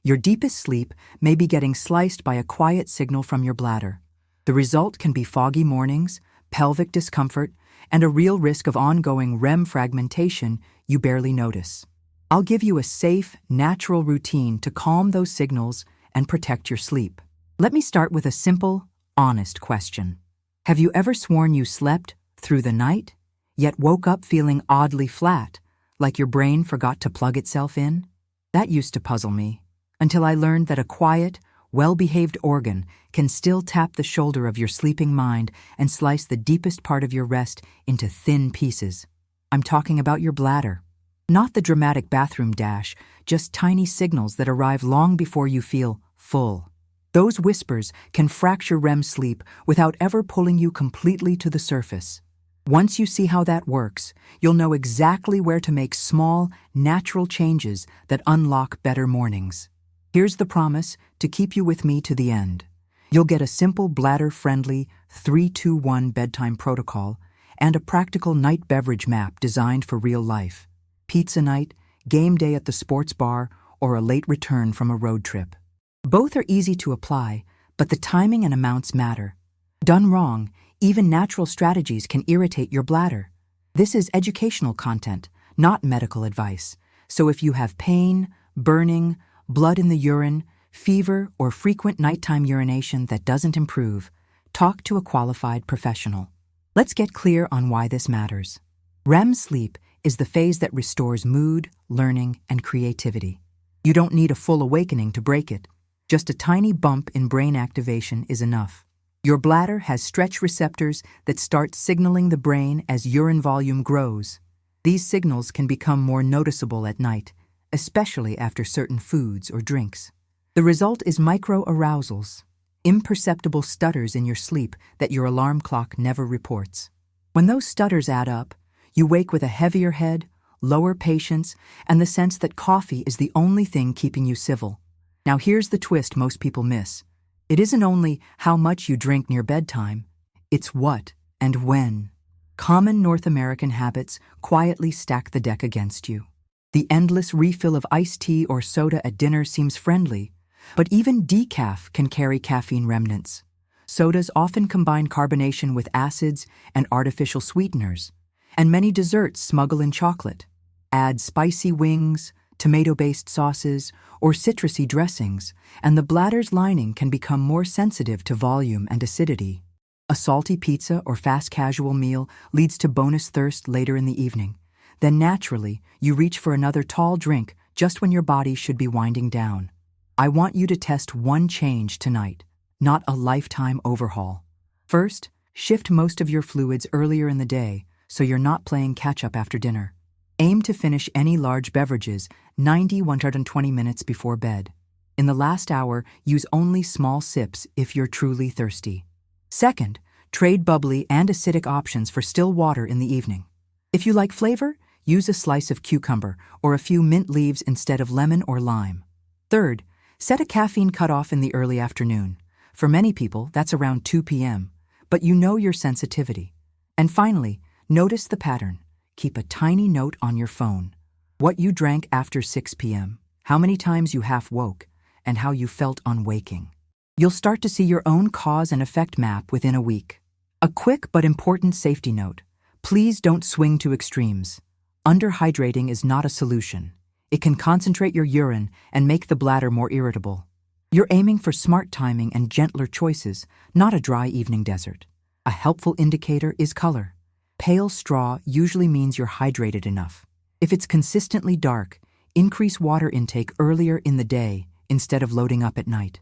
Your deepest sleep may be getting sliced by a quiet signal from your bladder. The result can be foggy mornings, pelvic discomfort, and a real risk of ongoing REM fragmentation you barely notice. I'll give you a safe, natural routine to calm those signals and protect your sleep. Let me start with a simple, honest question. Have you ever sworn you slept through the night, yet woke up feeling oddly flat, like your brain forgot to plug itself in? That used to puzzle me, until I learned that a quiet, well-behaved organ can still tap the shoulder of your sleeping mind and slice the deepest part of your rest into thin pieces. I'm talking about your bladder. Not the dramatic bathroom dash, just tiny signals that arrive long before you feel full. Those whispers can fracture REM sleep without ever pulling you completely to the surface. Once you see how that works, you'll know exactly where to make small, natural changes that unlock better mornings. Here's the promise to keep you with me to the end. You'll get a simple bladder-friendly 3-2-1 bedtime protocol and a practical night beverage map designed for real life. Pizza night, game day at the sports bar, or a late return from a road trip. Both are easy to apply, but the timing and amounts matter. Done wrong, even natural strategies can irritate your bladder. This is educational content, not medical advice. So if you have pain, burning, blood in the urine, fever, or frequent nighttime urination that doesn't improve, talk to a qualified professional. Let's get clear on why this matters. REM sleep is the phase that restores mood, learning, and creativity. You don't need a full awakening to break it. Just a tiny bump in brain activation is enough. Your bladder has stretch receptors that start signaling the brain as urine volume grows. These signals can become more noticeable at night, especially after certain foods or drinks. The result is micro-arousals, imperceptible stutters in your sleep that your alarm clock never reports. When those stutters add up, you wake with a heavier head, lower patience, and the sense that coffee is the only thing keeping you civil. Now here's the twist most people miss. It isn't only how much you drink near bedtime, it's what and when. Common North American habits quietly stack the deck against you. The endless refill of iced tea or soda at dinner seems friendly, but even decaf can carry caffeine remnants. Sodas often combine carbonation with acids and artificial sweeteners, and many desserts smuggle in chocolate. Add spicy wings, tomato-based sauces, or citrusy dressings, and the bladder's lining can become more sensitive to volume and acidity. A salty pizza or fast casual meal leads to bonus thirst later in the evening. Then naturally, you reach for another tall drink just when your body should be winding down. I want you to test one change tonight, not a lifetime overhaul. First, shift most of your fluids earlier in the day so you're not playing catch-up after dinner. Aim to finish any large beverages 90–120 minutes before bed. In the last hour, use only small sips if you're truly thirsty. Second, trade bubbly and acidic options for still water in the evening. If you like flavor, use a slice of cucumber or a few mint leaves instead of lemon or lime. Third, set a caffeine cutoff in the early afternoon. For many people, that's around 2 p.m., but you know your sensitivity. And finally, notice the pattern. Keep a tiny note on your phone. What you drank after 6 p.m., how many times you half woke, and how you felt on waking. You'll start to see your own cause and effect map within a week. A quick but important safety note. Please don't swing to extremes. Underhydrating is not a solution. It can concentrate your urine and make the bladder more irritable. You're aiming for smart timing and gentler choices, not a dry evening desert. A helpful indicator is color. Pale straw usually means you're hydrated enough. If it's consistently dark, increase water intake earlier in the day instead of loading up at night.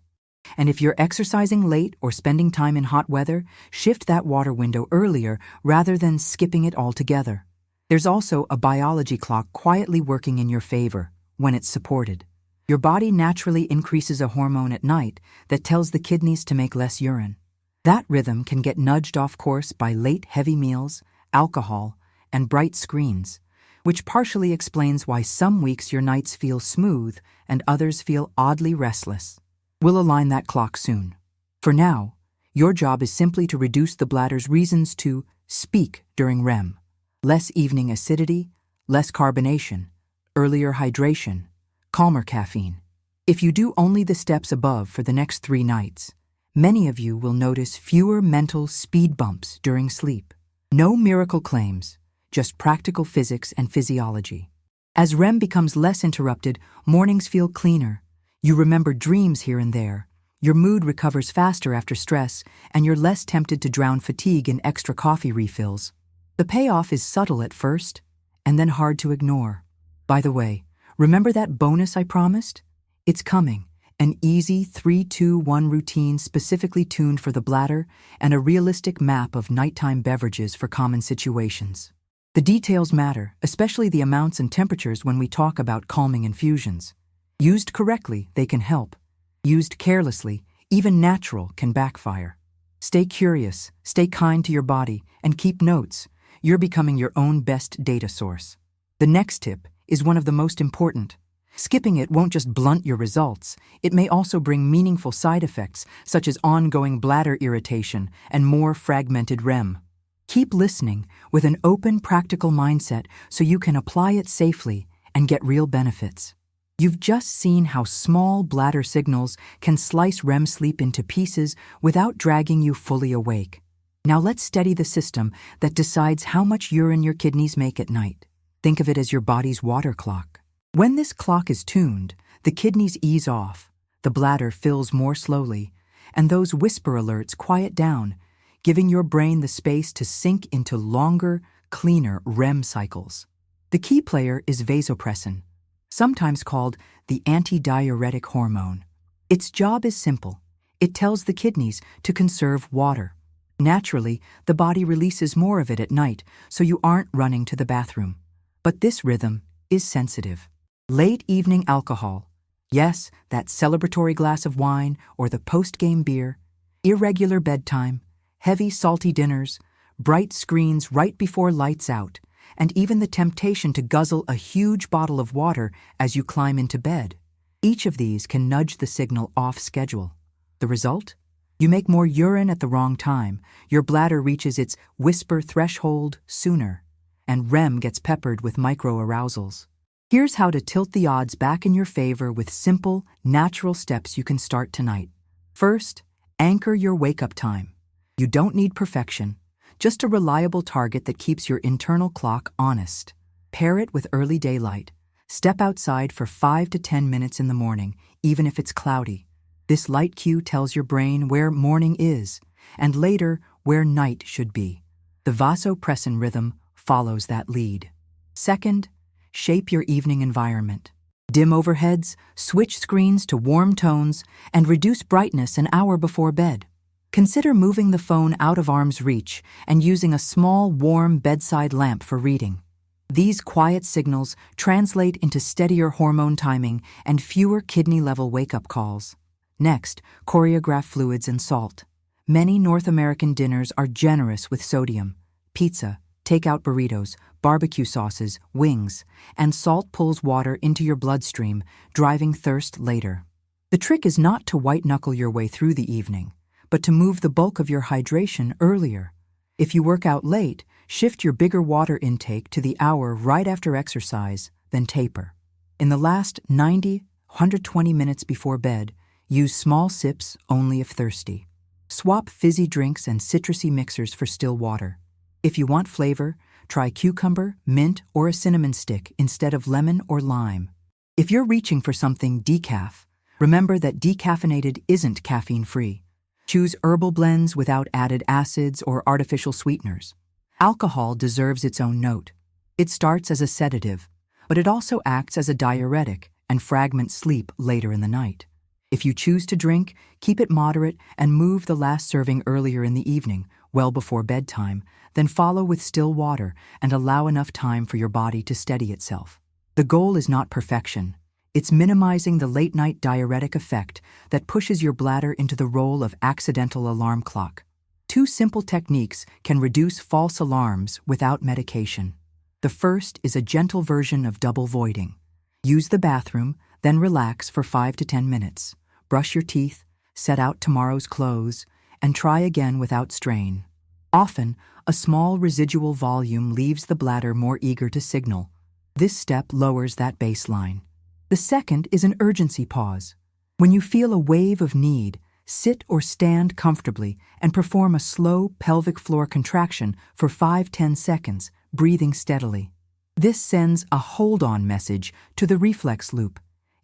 And if you're exercising late or spending time in hot weather, shift that water window earlier rather than skipping it altogether. There's also a biology clock quietly working in your favor when it's supported. Your body naturally increases a hormone at night that tells the kidneys to make less urine. That rhythm can get nudged off course by late heavy meals, alcohol, and bright screens, which partially explains why some weeks your nights feel smooth and others feel oddly restless. We'll align that clock soon. For now, your job is simply to reduce the bladder's reasons to speak during REM. Less evening acidity, less carbonation, earlier hydration, calmer caffeine. If you do only the steps above for the next 3 nights, many of you will notice fewer mental speed bumps during sleep. No miracle claims, just practical physics and physiology. As REM becomes less interrupted, mornings feel cleaner. You remember dreams here and there. Your mood recovers faster after stress, and you're less tempted to drown fatigue in extra coffee refills. The payoff is subtle at first, and then hard to ignore. By the way, remember that bonus I promised? It's coming. An easy 3-2-1 routine specifically tuned for the bladder and a realistic map of nighttime beverages for common situations. The details matter, especially the amounts and temperatures when we talk about calming infusions. Used correctly, they can help. Used carelessly, even natural can backfire. Stay curious, stay kind to your body, and keep notes. You're becoming your own best data source. The next tip is one of the most important. Skipping it won't just blunt your results, it may also bring meaningful side effects such as ongoing bladder irritation and more fragmented REM. Keep listening with an open, practical mindset so you can apply it safely and get real benefits. You've just seen how small bladder signals can slice REM sleep into pieces without dragging you fully awake. Now let's steady the system that decides how much urine your kidneys make at night. Think of it as your body's water clock. When this clock is tuned, the kidneys ease off, the bladder fills more slowly, and those whisper alerts quiet down, giving your brain the space to sink into longer, cleaner REM cycles. The key player is vasopressin, sometimes called the anti-diuretic hormone. Its job is simple. It tells the kidneys to conserve water. Naturally, the body releases more of it at night, so you aren't running to the bathroom. But this rhythm is sensitive. Late evening alcohol, yes, that celebratory glass of wine or the post-game beer, irregular bedtime, heavy salty dinners, bright screens right before lights out, and even the temptation to guzzle a huge bottle of water as you climb into bed. Each of these can nudge the signal off schedule. The result? You make more urine at the wrong time, your bladder reaches its whisper threshold sooner, and REM gets peppered with micro-arousals. Here's how to tilt the odds back in your favor with simple, natural steps you can start tonight. First, anchor your wake-up time. You don't need perfection, just a reliable target that keeps your internal clock honest. Pair it with early daylight. Step outside for 5 to 10 minutes in the morning, even if it's cloudy. This light cue tells your brain where morning is, and later where night should be. The vasopressin rhythm follows that lead. Second, shape your evening environment. Dim overheads, switch screens to warm tones, and reduce brightness an hour before bed. Consider moving the phone out of arm's reach and using a small, warm bedside lamp for reading. These quiet signals translate into steadier hormone timing and fewer kidney-level wake-up calls. Next, choreograph fluids and salt. Many North American dinners are generous with sodium. Pizza, takeout burritos, barbecue sauces, wings, and salt pulls water into your bloodstream, driving thirst later. The trick is not to white-knuckle your way through the evening, but to move the bulk of your hydration earlier. If you work out late, shift your bigger water intake to the hour right after exercise, then taper. In the last 90-120 minutes before bed, use small sips only if thirsty. Swap fizzy drinks and citrusy mixers for still water. If you want flavor, try cucumber, mint, or a cinnamon stick instead of lemon or lime. If you're reaching for something decaf, remember that decaffeinated isn't caffeine-free. Choose herbal blends without added acids or artificial sweeteners. Alcohol deserves its own note. It starts as a sedative, but it also acts as a diuretic and fragments sleep later in the night. If you choose to drink, keep it moderate and move the last serving earlier in the evening, well before bedtime, then follow with still water and allow enough time for your body to steady itself. The goal is not perfection. It's minimizing the late-night diuretic effect that pushes your bladder into the role of accidental alarm clock. 2 simple techniques can reduce false alarms without medication. The first is a gentle version of double voiding. Use the bathroom, then relax for 5 to 10 minutes. Brush your teeth, set out tomorrow's clothes, and try again without strain. Often, a small residual volume leaves the bladder more eager to signal. This step lowers that baseline. The second is an urgency pause. When you feel a wave of need, sit or stand comfortably and perform a slow pelvic floor contraction for 5–10 seconds, breathing steadily. This sends a hold-on message to the reflex loop,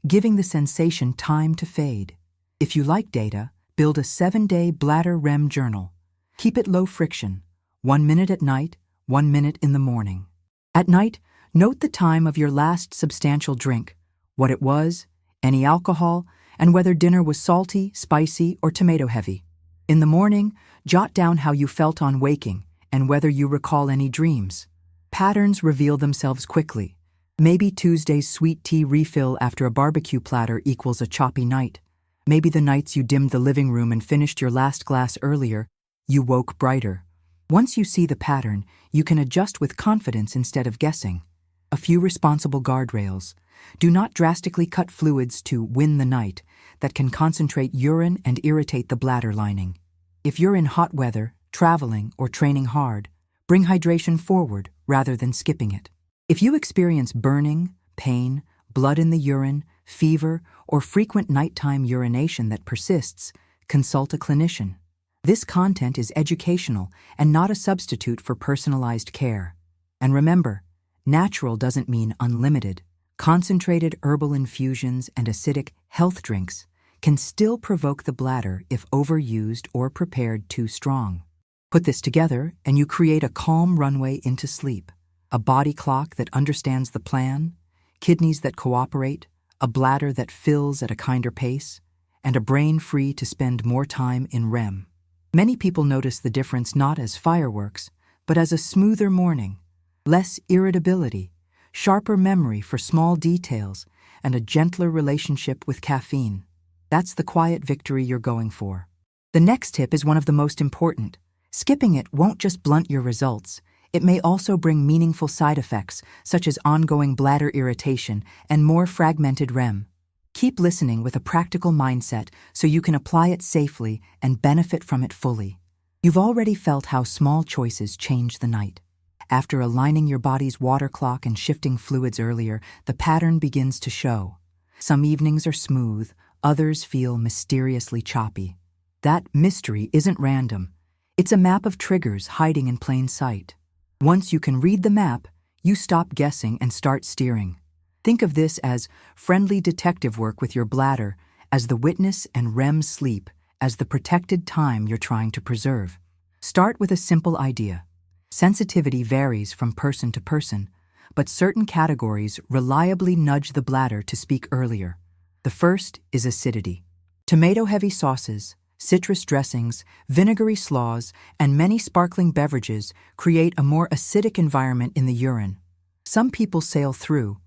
giving the sensation time to fade. If you like data, build a 7-day Bladder REM Journal. Keep it low friction, 1 minute at night, 1 minute in the morning. At night, note the time of your last substantial drink, what it was, any alcohol, and whether dinner was salty, spicy, or tomato-heavy. In the morning, jot down how you felt on waking and whether you recall any dreams. Patterns reveal themselves quickly. Maybe Tuesday's sweet tea refill after a barbecue platter equals a choppy night. Maybe the nights you dimmed the living room and finished your last glass earlier, you woke brighter. Once you see the pattern, you can adjust with confidence instead of guessing. A few responsible guardrails. Do not drastically cut fluids to win the night that can concentrate urine and irritate the bladder lining. If you're in hot weather, traveling, or training hard, bring hydration forward rather than skipping it. If you experience burning, pain, blood in the urine, fever, or frequent nighttime urination that persists, consult a clinician. This content is educational and not a substitute for personalized care. And remember, natural doesn't mean unlimited. Concentrated herbal infusions and acidic health drinks can still provoke the bladder if overused or prepared too strong. Put this together and you create a calm runway into sleep, a body clock that understands the plan, kidneys that cooperate, a bladder that fills at a kinder pace, and a brain free to spend more time in REM. Many people notice the difference not as fireworks, but as a smoother morning, less irritability, sharper memory for small details, and a gentler relationship with caffeine. That's the quiet victory you're going for. The next tip is one of the most important. Skipping it won't just blunt your results. It may also bring meaningful side effects, such as ongoing bladder irritation and more fragmented REM. Keep listening with a practical mindset so you can apply it safely and benefit from it fully. You've already felt how small choices change the night. After aligning your body's water clock and shifting fluids earlier, the pattern begins to show. Some evenings are smooth, others feel mysteriously choppy. That mystery isn't random. It's a map of triggers hiding in plain sight. Once you can read the map, you stop guessing and start steering. Think of this as friendly detective work with your bladder, as the witness, and REM sleep as the protected time you're trying to preserve. Start with a simple idea. Sensitivity varies from person to person, but certain categories reliably nudge the bladder to speak earlier. The first is acidity. Tomato-heavy sauces, citrus dressings, vinegary slaws, and many sparkling beverages create a more acidic environment in the urine. Some people sail through.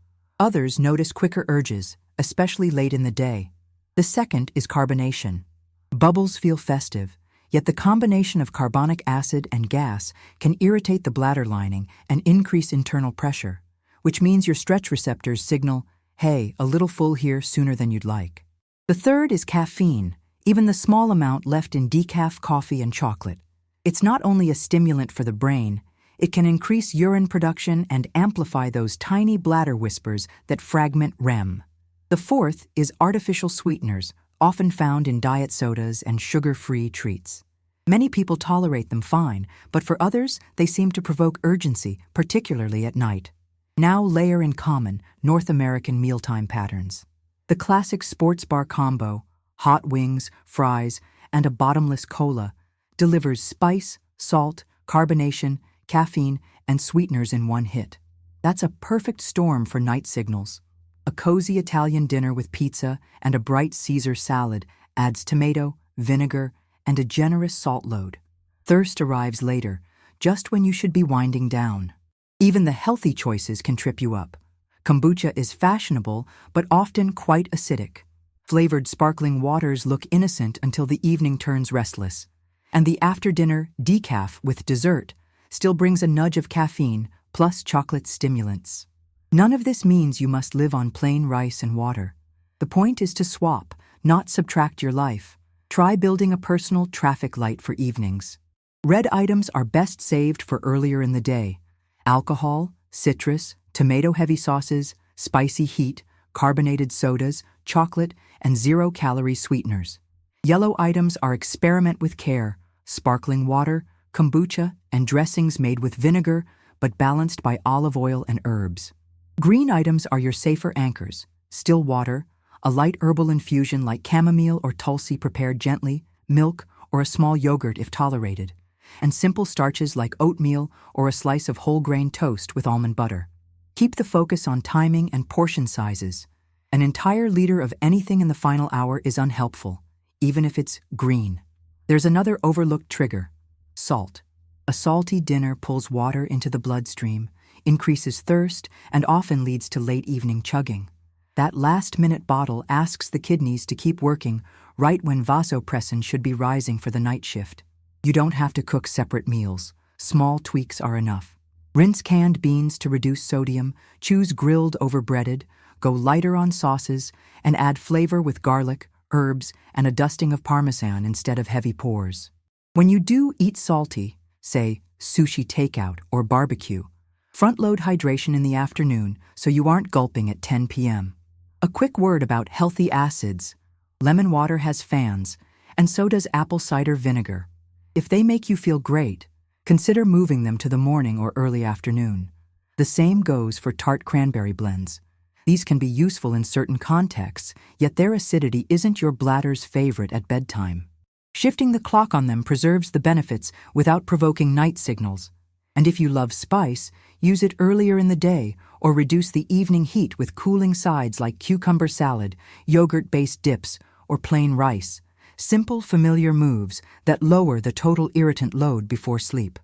Others notice quicker urges, especially late in the day. The second is carbonation. Bubbles feel festive, yet the combination of carbonic acid and gas can irritate the bladder lining and increase internal pressure, which means your stretch receptors signal, hey, a little full here sooner than you'd like. The third is caffeine, even the small amount left in decaf coffee and chocolate. It's not only a stimulant for the brain, it can increase urine production and amplify those tiny bladder whispers that fragment REM. The fourth is artificial sweeteners, often found in diet sodas and sugar-free treats. Many people tolerate them fine, but for others, they seem to provoke urgency, particularly at night. Now layer in common North American mealtime patterns. The classic sports bar combo, hot wings, fries, and a bottomless cola, delivers spice, salt, carbonation, caffeine, and sweeteners in one hit. That's a perfect storm for night signals. A cozy Italian dinner with pizza and a bright Caesar salad adds tomato, vinegar, and a generous salt load. Thirst arrives later, just when you should be winding down. Even the healthy choices can trip you up. Kombucha is fashionable, but often quite acidic. Flavored sparkling waters look innocent until the evening turns restless. And the after-dinner decaf with dessert still brings a nudge of caffeine plus chocolate stimulants. None of this means you must live on plain rice and water. The point is to swap, not subtract your life. Try building a personal traffic light for evenings. Red items are best saved for earlier in the day. Alcohol, citrus, tomato-heavy sauces, spicy heat, carbonated sodas, chocolate, and zero-calorie sweeteners. Yellow items are experiment with care, sparkling water, kombucha, and dressings made with vinegar, but balanced by olive oil and herbs. Green items are your safer anchors, still water, a light herbal infusion like chamomile or tulsi prepared gently, milk, or a small yogurt if tolerated, and simple starches like oatmeal or a slice of whole grain toast with almond butter. Keep the focus on timing and portion sizes. An entire liter of anything in the final hour is unhelpful, even if it's green. There's another overlooked trigger: salt. A salty dinner pulls water into the bloodstream, increases thirst, and often leads to late evening chugging. That last-minute bottle asks the kidneys to keep working right when vasopressin should be rising for the night shift. You don't have to cook separate meals. Small tweaks are enough. Rinse canned beans to reduce sodium, choose grilled over breaded, go lighter on sauces, and add flavor with garlic, herbs, and a dusting of parmesan instead of heavy pours. When you do eat salty, say sushi takeout or barbecue, front-load hydration in the afternoon so you aren't gulping at 10 p.m. A quick word about healthy acids. Lemon water has fans, and so does apple cider vinegar. If they make you feel great, consider moving them to the morning or early afternoon. The same goes for tart cranberry blends. These can be useful in certain contexts, yet their acidity isn't your bladder's favorite at bedtime. Shifting the clock on them preserves the benefits without provoking night signals. And if you love spice, use it earlier in the day or reduce the evening heat with cooling sides like cucumber salad, yogurt-based dips, or plain rice. Simple, familiar moves that lower the total irritant load before sleep.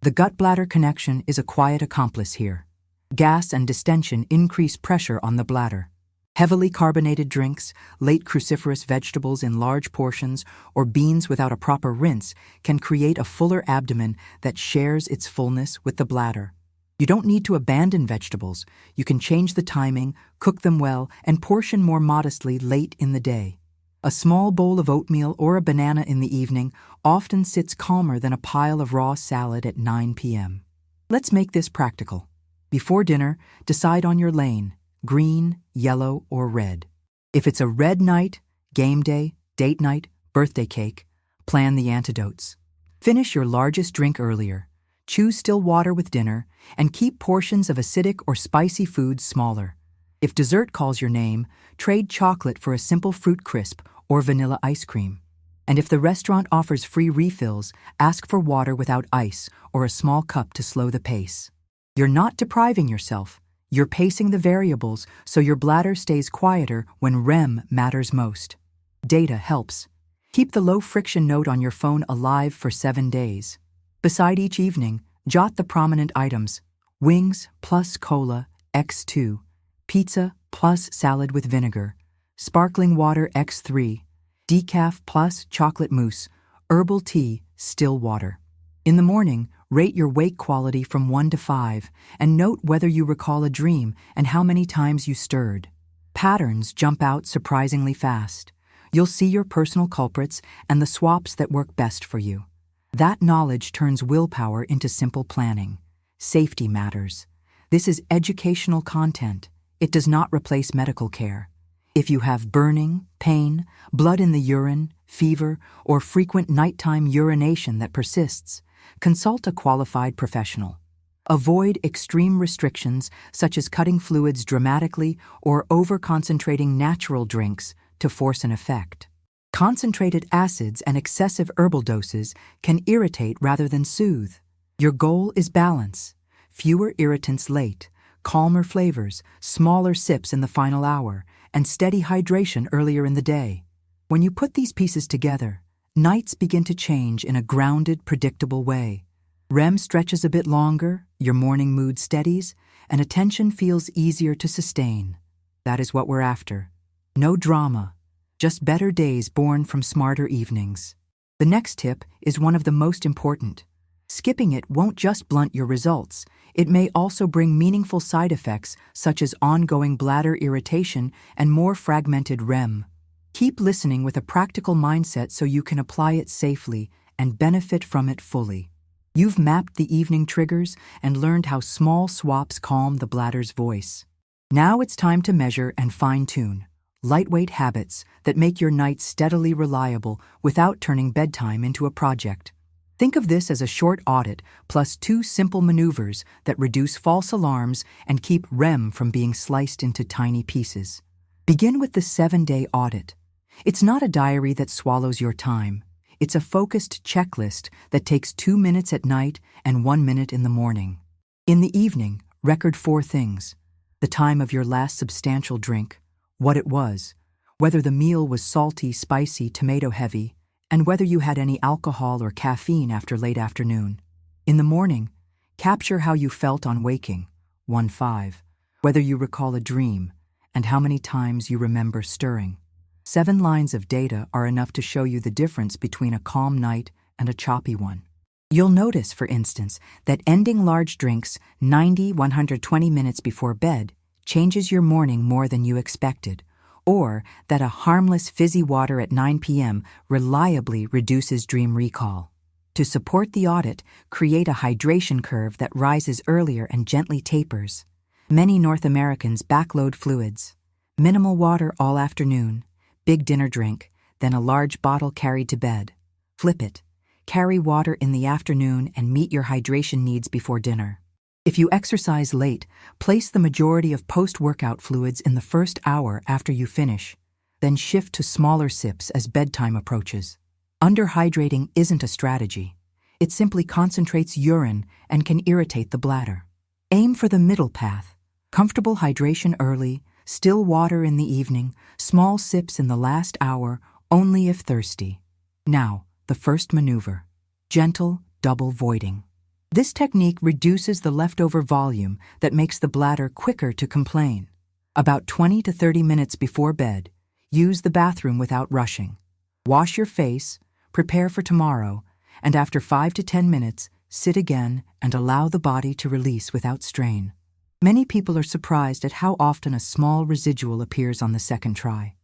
The gut-bladder connection is a quiet accomplice here. Gas and distension increase pressure on the bladder. Heavily carbonated drinks, late cruciferous vegetables in large portions, or beans without a proper rinse can create a fuller abdomen that shares its fullness with the bladder. You don't need to abandon vegetables. You can change the timing, cook them well, and portion more modestly late in the day. A small bowl of oatmeal or a banana in the evening often sits calmer than a pile of raw salad at 9 p.m. Let's make this practical. Before dinner, decide on your lane: green, yellow, or red. If it's a red night, game day, date night, birthday cake, plan the antidotes. Finish your largest drink earlier. Choose still water with dinner, and keep portions of acidic or spicy foods smaller. If dessert calls your name, trade chocolate for a simple fruit crisp or vanilla ice cream. And if the restaurant offers free refills, ask for water without ice or a small cup to slow the pace. You're not depriving yourself. You're pacing the variables so your bladder stays quieter when REM matters most. Data helps. Keep the low-friction note on your phone alive for 7 days. Beside each evening, jot the prominent items: wings plus cola x2, pizza plus salad with vinegar, sparkling water x3, decaf plus chocolate mousse, herbal tea, still water. In the morning, rate your wake quality from 1 to 5 and note whether you recall a dream and how many times you stirred. Patterns jump out surprisingly fast. You'll see your personal culprits and the swaps that work best for you. That knowledge turns willpower into simple planning. Safety matters. This is educational content. It does not replace medical care. If you have burning, pain, blood in the urine, fever, or frequent nighttime urination that persists, consult a qualified professional. Avoid extreme restrictions such as cutting fluids dramatically or over-concentrating natural drinks to force an effect. Concentrated acids and excessive herbal doses can irritate rather than soothe. Your goal is balance. Fewer irritants late, calmer flavors, smaller sips in the final hour, and steady hydration earlier in the day. When you put these pieces together, nights begin to change in a grounded, predictable way. REM stretches a bit longer, your morning mood steadies, and attention feels easier to sustain. That is what we're after. No drama, just better days born from smarter evenings. The next tip is one of the most important. Skipping it won't just blunt your results. It may also bring meaningful side effects such as ongoing bladder irritation and more fragmented REM. Keep listening with a practical mindset so you can apply it safely and benefit from it fully. You've mapped the evening triggers and learned how small swaps calm the bladder's voice. Now it's time to measure and fine-tune lightweight habits that make your night steadily reliable without turning bedtime into a project. Think of this as a short audit plus 2 simple maneuvers that reduce false alarms and keep REM from being sliced into tiny pieces. Begin with the 7-day audit. It's not a diary that swallows your time. It's a focused checklist that takes 2 minutes at night and 1 minute in the morning. In the evening, record 4 things: the time of your last substantial drink, what it was, whether the meal was salty, spicy, tomato-heavy, and whether you had any alcohol or caffeine after late afternoon. In the morning, capture how you felt on waking, 1-5, whether you recall a dream, and how many times you remember stirring. 7 lines of data are enough to show you the difference between a calm night and a choppy one. You'll notice, for instance, that ending large drinks 90-120 minutes before bed changes your morning more than you expected, or that a harmless fizzy water at 9 p.m. reliably reduces dream recall. To support the audit, create a hydration curve that rises earlier and gently tapers. Many North Americans backload fluids. Minimal water all afternoon, big dinner drink, then a large bottle carried to bed. Flip it. Carry water in the afternoon and meet your hydration needs before dinner. If you exercise late, place the majority of post-workout fluids in the first hour after you finish, then shift to smaller sips as bedtime approaches. Underhydrating isn't a strategy. It simply concentrates urine and can irritate the bladder. Aim for the middle path. Comfortable hydration early, still water in the evening, small sips in the last hour, only if thirsty. Now, the first maneuver. Gentle double voiding. This technique reduces the leftover volume that makes the bladder quicker to complain. About 20 to 30 minutes before bed, use the bathroom without rushing. Wash your face, prepare for tomorrow, and after 5 to 10 minutes, sit again and allow the body to release without strain. Many people are surprised at how often a small residual appears on the second try.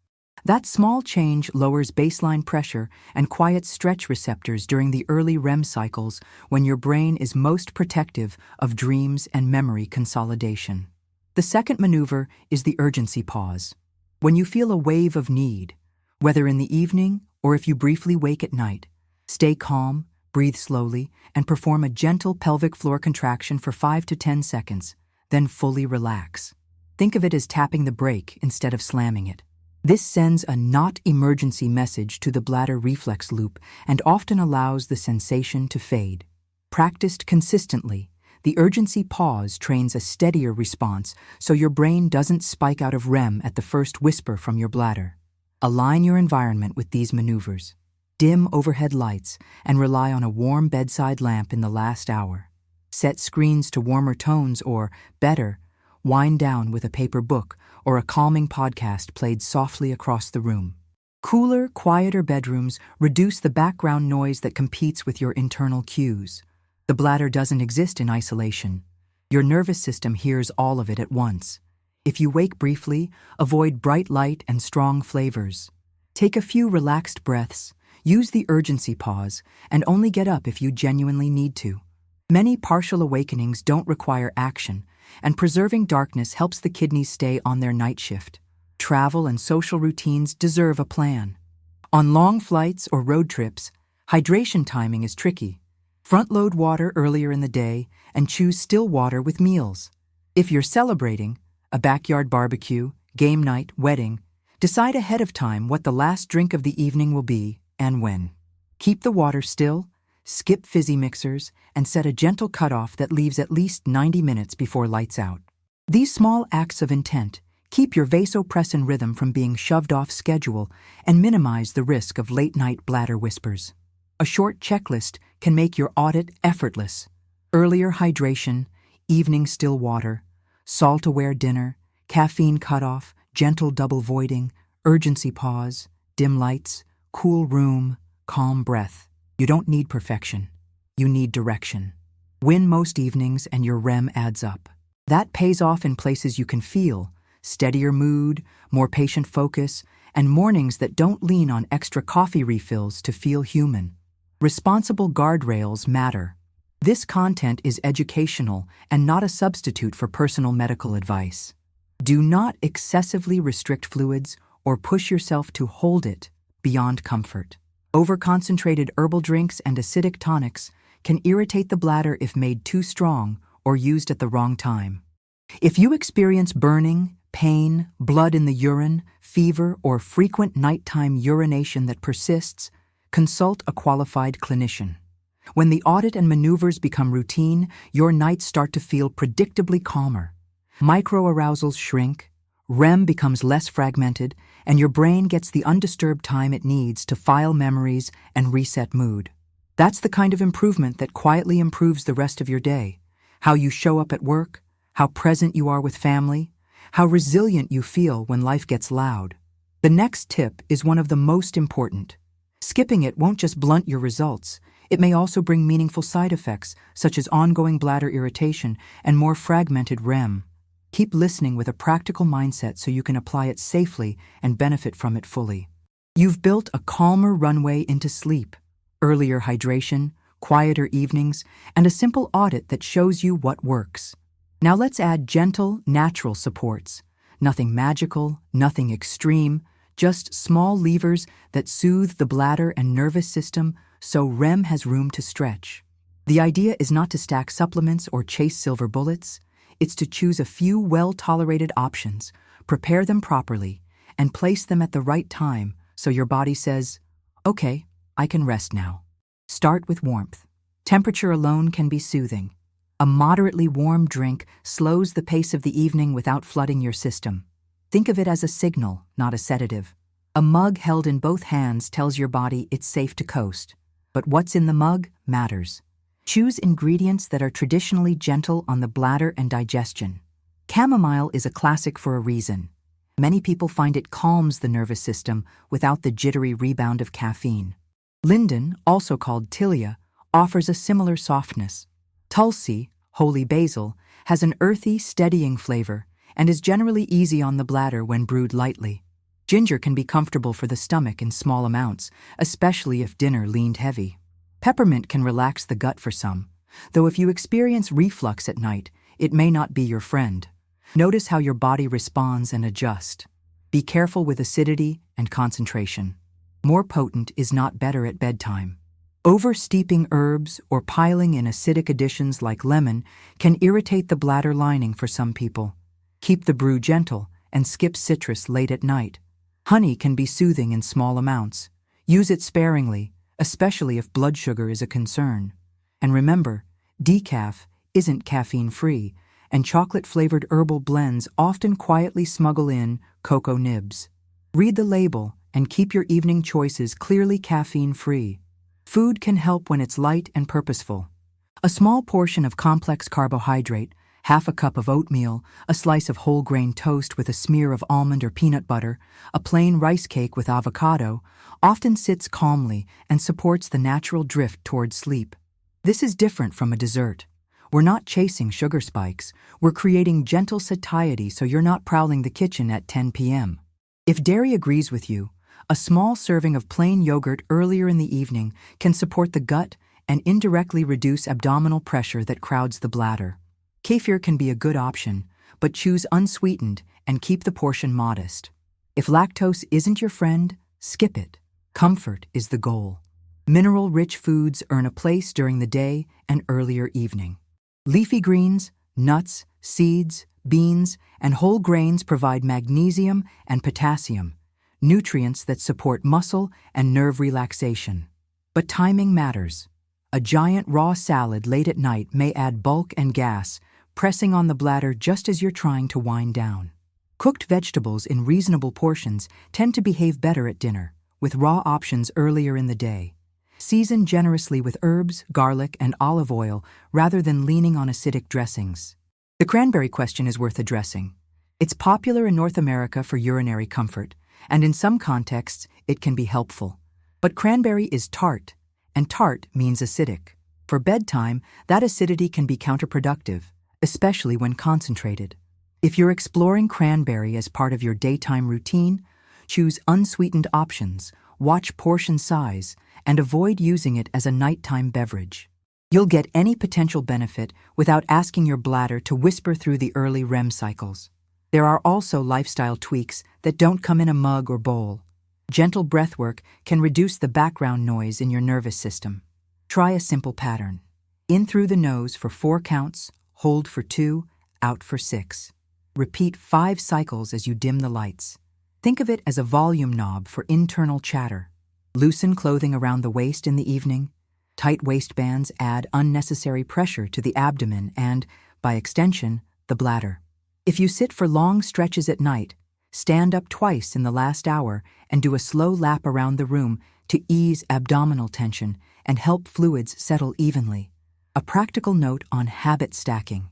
That small change lowers baseline pressure and quiets stretch receptors during the early REM cycles when your brain is most protective of dreams and memory consolidation. The second maneuver is the urgency pause. When you feel a wave of need, whether in the evening or if you briefly wake at night, stay calm, breathe slowly, and perform a gentle pelvic floor contraction for 5 to 10 seconds, then fully relax. Think of it as tapping the brake instead of slamming it. This sends a not emergency message to the bladder reflex loop and often allows the sensation to fade. Practiced consistently, the urgency pause trains a steadier response so your brain doesn't spike out of REM at the first whisper from your bladder. Align your environment with these maneuvers. Dim overhead lights and rely on a warm bedside lamp in the last hour. Set screens to warmer tones or, better, wind down with a paper book or a calming podcast played softly across the room. Cooler, quieter bedrooms reduce the background noise that competes with your internal cues. The bladder doesn't exist in isolation. Your nervous system hears all of it at once. If you wake briefly, avoid bright light and strong flavors. Take a few relaxed breaths, use the urgency pause, and only get up if you genuinely need to. Many partial awakenings don't require action, and preserving darkness helps the kidneys stay on their night shift. Travel and social routines deserve a plan. On long flights or road trips, hydration timing is tricky. Front-load water earlier in the day and choose still water with meals. If you're celebrating, a backyard barbecue, game night, wedding, decide ahead of time what the last drink of the evening will be and when. Keep the water still, skip fizzy mixers, and set a gentle cutoff that leaves at least 90 minutes before lights out. These small acts of intent keep your vasopressin rhythm from being shoved off schedule and minimize the risk of late-night bladder whispers. A short checklist can make your audit effortless. Earlier hydration, evening still water, salt-aware dinner, caffeine cutoff, gentle double voiding, urgency pause, dim lights, cool room, calm breath. You don't need perfection. You need direction. Win most evenings and your REM adds up. That pays off in places you can feel: steadier mood, more patient focus, and mornings that don't lean on extra coffee refills to feel human. Responsible guardrails matter. This content is educational and not a substitute for personal medical advice. Do not excessively restrict fluids or push yourself to hold it beyond comfort. Over-concentrated herbal drinks and acidic tonics can irritate the bladder if made too strong or used at the wrong time. If you experience burning, pain, blood in the urine, fever, or frequent nighttime urination that persists, consult a qualified clinician. When the audit and maneuvers become routine, your nights start to feel predictably calmer. Micro-arousals shrink, REM becomes less fragmented, and your brain gets the undisturbed time it needs to file memories and reset mood. That's the kind of improvement that quietly improves the rest of your day. How you show up at work, how present you are with family, how resilient you feel when life gets loud. The next tip is one of the most important. Skipping it won't just blunt your results. It may also bring meaningful side effects, such as ongoing bladder irritation and more fragmented REM. Keep listening with a practical mindset so you can apply it safely and benefit from it fully. You've built a calmer runway into sleep, earlier hydration, quieter evenings, and a simple audit that shows you what works. Now let's add gentle, natural supports. Nothing magical, nothing extreme, just small levers that soothe the bladder and nervous system so REM has room to stretch. The idea is not to stack supplements or chase silver bullets. It's to choose a few well-tolerated options, prepare them properly, and place them at the right time so your body says, "Okay, I can rest now." Start with warmth. Temperature alone can be soothing. A moderately warm drink slows the pace of the evening without flooding your system. Think of it as a signal, not a sedative. A mug held in both hands tells your body it's safe to coast. But what's in the mug matters. Choose ingredients that are traditionally gentle on the bladder and digestion. Chamomile is a classic for a reason. Many people find it calms the nervous system without the jittery rebound of caffeine. Linden, also called tilia, offers a similar softness. Tulsi, holy basil, has an earthy, steadying flavor and is generally easy on the bladder when brewed lightly. Ginger can be comfortable for the stomach in small amounts, especially if dinner leaned heavy. Peppermint can relax the gut for some, though if you experience reflux at night, it may not be your friend. Notice how your body responds and adjust. Be careful with acidity and concentration. More potent is not better at bedtime. Oversteeping herbs or piling in acidic additions like lemon can irritate the bladder lining for some people. Keep the brew gentle and skip citrus late at night. Honey can be soothing in small amounts. Use it sparingly, especially if blood sugar is a concern. And remember, decaf isn't caffeine-free, and chocolate-flavored herbal blends often quietly smuggle in cocoa nibs. Read the label and keep your evening choices clearly caffeine-free. Food can help when it's light and purposeful. A small portion of complex carbohydrate, half a cup of oatmeal, a slice of whole grain toast with a smear of almond or peanut butter, a plain rice cake with avocado, often sits calmly and supports the natural drift toward sleep. This is different from a dessert. We're not chasing sugar spikes. We're creating gentle satiety so you're not prowling the kitchen at 10 p.m. If dairy agrees with you, a small serving of plain yogurt earlier in the evening can support the gut and indirectly reduce abdominal pressure that crowds the bladder. Kefir can be a good option, but choose unsweetened and keep the portion modest. If lactose isn't your friend, skip it. Comfort is the goal. Mineral-rich foods earn a place during the day and earlier evening. Leafy greens, nuts, seeds, beans, and whole grains provide magnesium and potassium, nutrients that support muscle and nerve relaxation. But timing matters. A giant raw salad late at night may add bulk and gas, pressing on the bladder just as you're trying to wind down. Cooked vegetables in reasonable portions tend to behave better at dinner, with raw options earlier in the day. Season generously with herbs, garlic, and olive oil rather than leaning on acidic dressings. The cranberry question is worth addressing. It's popular in North America for urinary comfort, and in some contexts, it can be helpful. But cranberry is tart, and tart means acidic. For bedtime, that acidity can be counterproductive, especially when concentrated. If you're exploring cranberry as part of your daytime routine, choose unsweetened options, watch portion size, and avoid using it as a nighttime beverage. You'll get any potential benefit without asking your bladder to whisper through the early REM cycles. There are also lifestyle tweaks that don't come in a mug or bowl. Gentle breathwork can reduce the background noise in your nervous system. Try a simple pattern. In through the nose for 4 counts, hold for 2, out for 6. Repeat 5 cycles as you dim the lights. Think of it as a volume knob for internal chatter. Loosen clothing around the waist in the evening. Tight waistbands add unnecessary pressure to the abdomen and, by extension, the bladder. If you sit for long stretches at night, stand up twice in the last hour and do a slow lap around the room to ease abdominal tension and help fluids settle evenly. A practical note on habit stacking.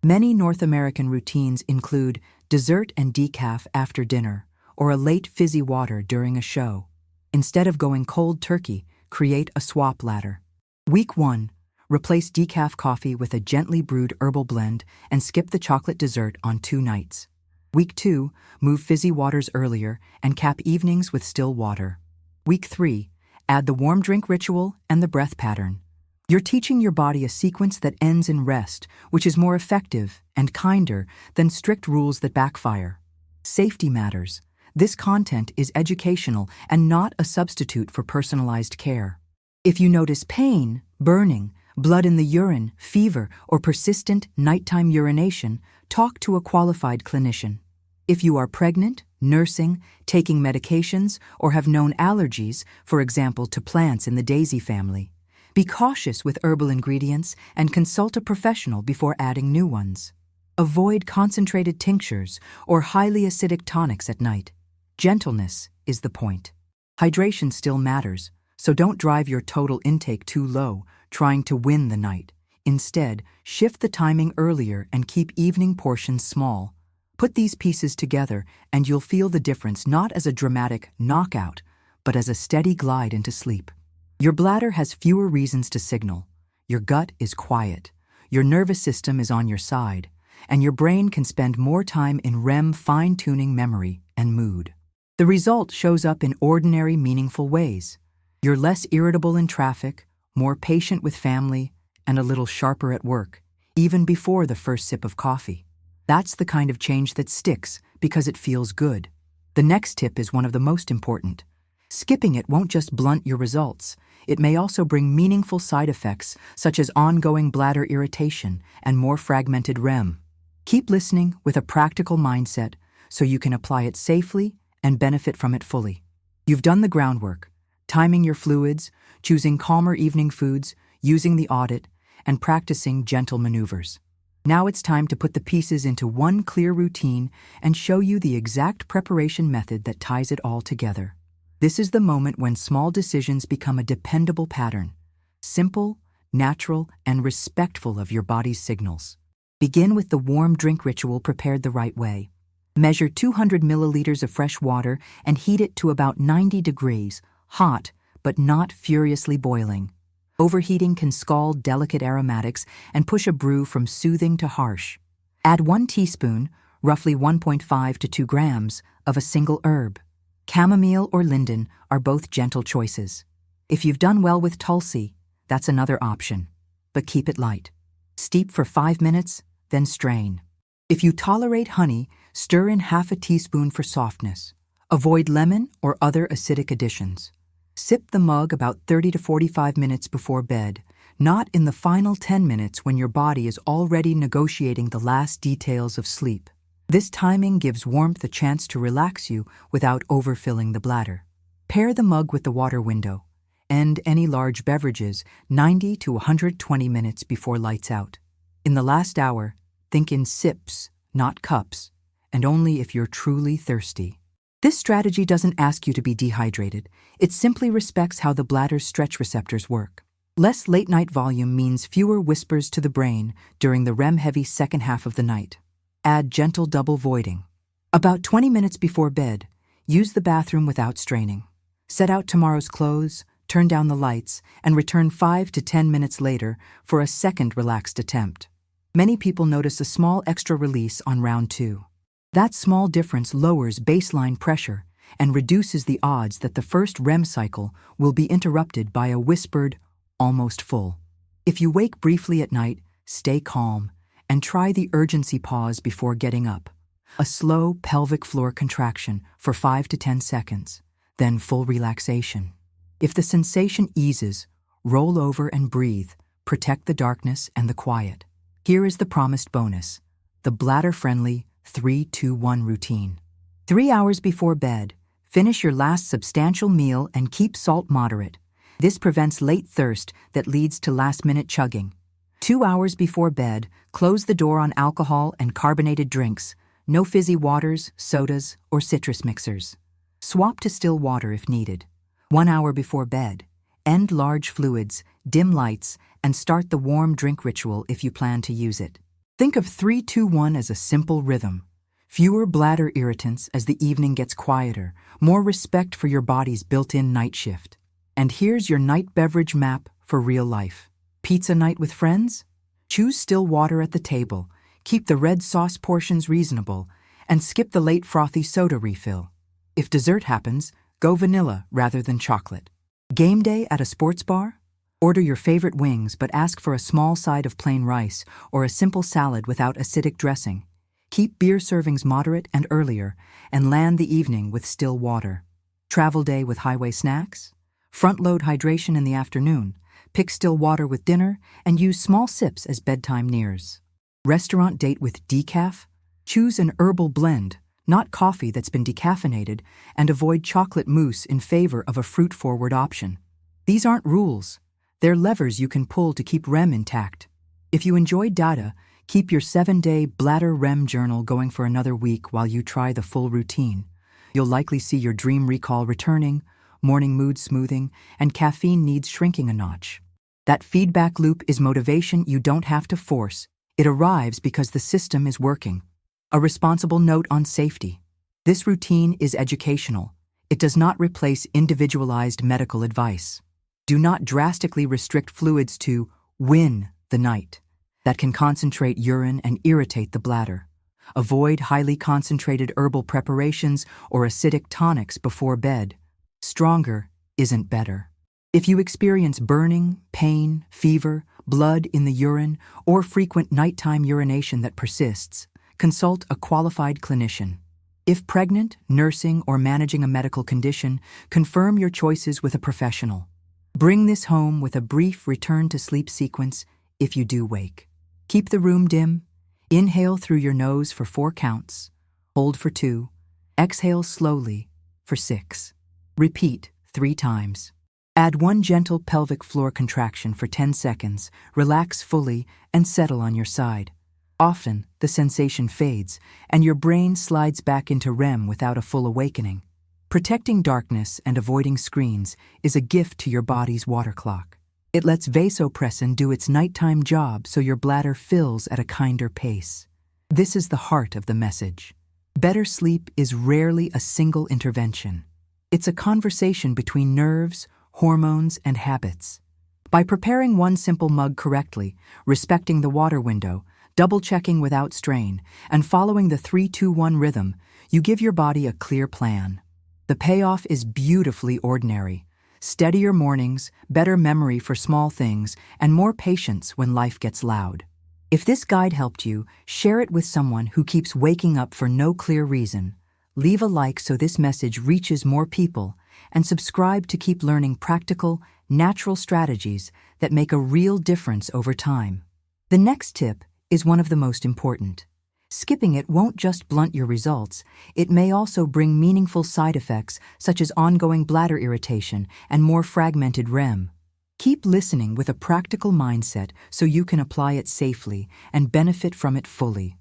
Many North American routines include dessert and decaf after dinner or a late fizzy water during a show. Instead of going cold turkey, create a swap ladder. Week 1. Replace decaf coffee with a gently brewed herbal blend and skip the chocolate dessert on 2 nights. Week 2. Move fizzy waters earlier and cap evenings with still water. Week 3. Add the warm drink ritual and the breath pattern. You're teaching your body a sequence that ends in rest, which is more effective and kinder than strict rules that backfire. Safety matters. This content is educational and not a substitute for personalized care. If you notice pain, burning, blood in the urine, fever, or persistent nighttime urination, talk to a qualified clinician. If you are pregnant, nursing, taking medications, or have known allergies, for example to plants in the daisy family, be cautious with herbal ingredients and consult a professional before adding new ones. Avoid concentrated tinctures or highly acidic tonics at night. Gentleness is the point. Hydration still matters, so don't drive your total intake too low, trying to win the night. Instead, shift the timing earlier and keep evening portions small. Put these pieces together and you'll feel the difference not as a dramatic knockout, but as a steady glide into sleep. Your bladder has fewer reasons to signal. Your gut is quiet. Your nervous system is on your side. And your brain can spend more time in REM fine-tuning memory and mood. The result shows up in ordinary, meaningful ways. You're less irritable in traffic, more patient with family, and a little sharper at work, even before the first sip of coffee. That's the kind of change that sticks because it feels good. The next tip is one of the most important. Skipping it won't just blunt your results. It may also bring meaningful side effects such as ongoing bladder irritation and more fragmented REM. Keep listening with a practical mindset so you can apply it safely and benefit from it fully. You've done the groundwork, timing your fluids, choosing calmer evening foods, using the audit, and practicing gentle maneuvers. Now it's time to put the pieces into one clear routine and show you the exact preparation method that ties it all together. This is the moment when small decisions become a dependable pattern, simple, natural, and respectful of your body's signals. Begin with the warm drink ritual prepared the right way. Measure 200 milliliters of fresh water and heat it to about 90 degrees, hot, but not furiously boiling. Overheating can scald delicate aromatics and push a brew from soothing to harsh. Add 1 teaspoon, roughly 1.5 to 2 grams, of a single herb. Chamomile or linden are both gentle choices. If you've done well with tulsi, that's another option, but keep it light. Steep for 5 minutes, then strain. If you tolerate honey, stir in half a teaspoon for softness. Avoid lemon or other acidic additions. Sip the mug about 30 to 45 minutes before bed, not in the final 10 minutes when your body is already negotiating the last details of sleep. This timing gives warmth a chance to relax you without overfilling the bladder. Pair the mug with the water window. End any large beverages 90 to 120 minutes before lights out. In the last hour, think in sips, not cups, and only if you're truly thirsty. This strategy doesn't ask you to be dehydrated. It simply respects how the bladder's stretch receptors work. Less late-night volume means fewer whispers to the brain during the REM-heavy second half of the night. Add gentle double voiding. About 20 minutes before bed, use the bathroom without straining. Set out tomorrow's clothes, turn down the lights, and return 5 to 10 minutes later for a second relaxed attempt. Many people notice a small extra release on round 2. That small difference lowers baseline pressure and reduces the odds that the first REM cycle will be interrupted by a whispered, almost full. If you wake briefly at night, stay calm and try the urgency pause before getting up. A slow pelvic floor contraction for 5 to 10 seconds, then full relaxation. If the sensation eases, roll over and breathe. Protect the darkness and the quiet. Here is the promised bonus, the bladder-friendly 3-2-1 routine. 3 hours before bed, finish your last substantial meal and keep salt moderate. This prevents late thirst that leads to last-minute chugging. 2 hours before bed, close the door on alcohol and carbonated drinks. No fizzy waters, sodas, or citrus mixers. Swap to still water if needed. 1 hour before bed, end large fluids, dim lights, and start the warm drink ritual if you plan to use it. Think of 3-2-1 as a simple rhythm. Fewer bladder irritants as the evening gets quieter, more respect for your body's built-in night shift. And here's your night beverage map for real life. Pizza night with friends? Choose still water at the table, keep the red sauce portions reasonable, and skip the late frothy soda refill. If dessert happens, go vanilla rather than chocolate. Game day at a sports bar? Order your favorite wings but ask for a small side of plain rice or a simple salad without acidic dressing. Keep beer servings moderate and earlier, and land the evening with still water. Travel day with highway snacks? Front-load hydration in the afternoon, pick still water with dinner, and use small sips as bedtime nears. Restaurant date with decaf? Choose an herbal blend, not coffee that's been decaffeinated, and avoid chocolate mousse in favor of a fruit-forward option. These aren't rules. They're levers you can pull to keep REM intact. If you enjoyed data, keep your 7-day Bladder REM Journal going for another week while you try the full routine. You'll likely see your dream recall returning, morning mood smoothing, and caffeine needs shrinking a notch. That feedback loop is motivation you don't have to force. It arrives because the system is working. A responsible note on safety. This routine is educational. It does not replace individualized medical advice. Do not drastically restrict fluids to win the night. That can concentrate urine and irritate the bladder. Avoid highly concentrated herbal preparations or acidic tonics before bed. Stronger isn't better. If you experience burning, pain, fever, blood in the urine, or frequent nighttime urination that persists, consult a qualified clinician. If pregnant, nursing, or managing a medical condition, confirm your choices with a professional. Bring this home with a brief return to sleep sequence if you do wake. Keep the room dim. Inhale through your nose for 4 counts. Hold for 2. Exhale slowly for 6. Repeat 3 times. Add 1 gentle pelvic floor contraction for 10 seconds, relax fully, and settle on your side. Often, the sensation fades, and your brain slides back into REM without a full awakening. Protecting darkness and avoiding screens is a gift to your body's water clock. It lets vasopressin do its nighttime job so your bladder fills at a kinder pace. This is the heart of the message. Better sleep is rarely a single intervention. It's a conversation between nerves, hormones, and habits. By preparing 1 simple mug correctly, respecting the water window, double-checking without strain, and following the 3-2-1 rhythm, you give your body a clear plan. The payoff is beautifully ordinary. Steadier mornings, better memory for small things, and more patience when life gets loud. If this guide helped you, share it with someone who keeps waking up for no clear reason. Leave a like so this message reaches more people, and subscribe to keep learning practical, natural strategies that make a real difference over time. The next tip is one of the most important. Skipping it won't just blunt your results, it may also bring meaningful side effects such as ongoing bladder irritation and more fragmented REM. Keep listening with a practical mindset so you can apply it safely and benefit from it fully.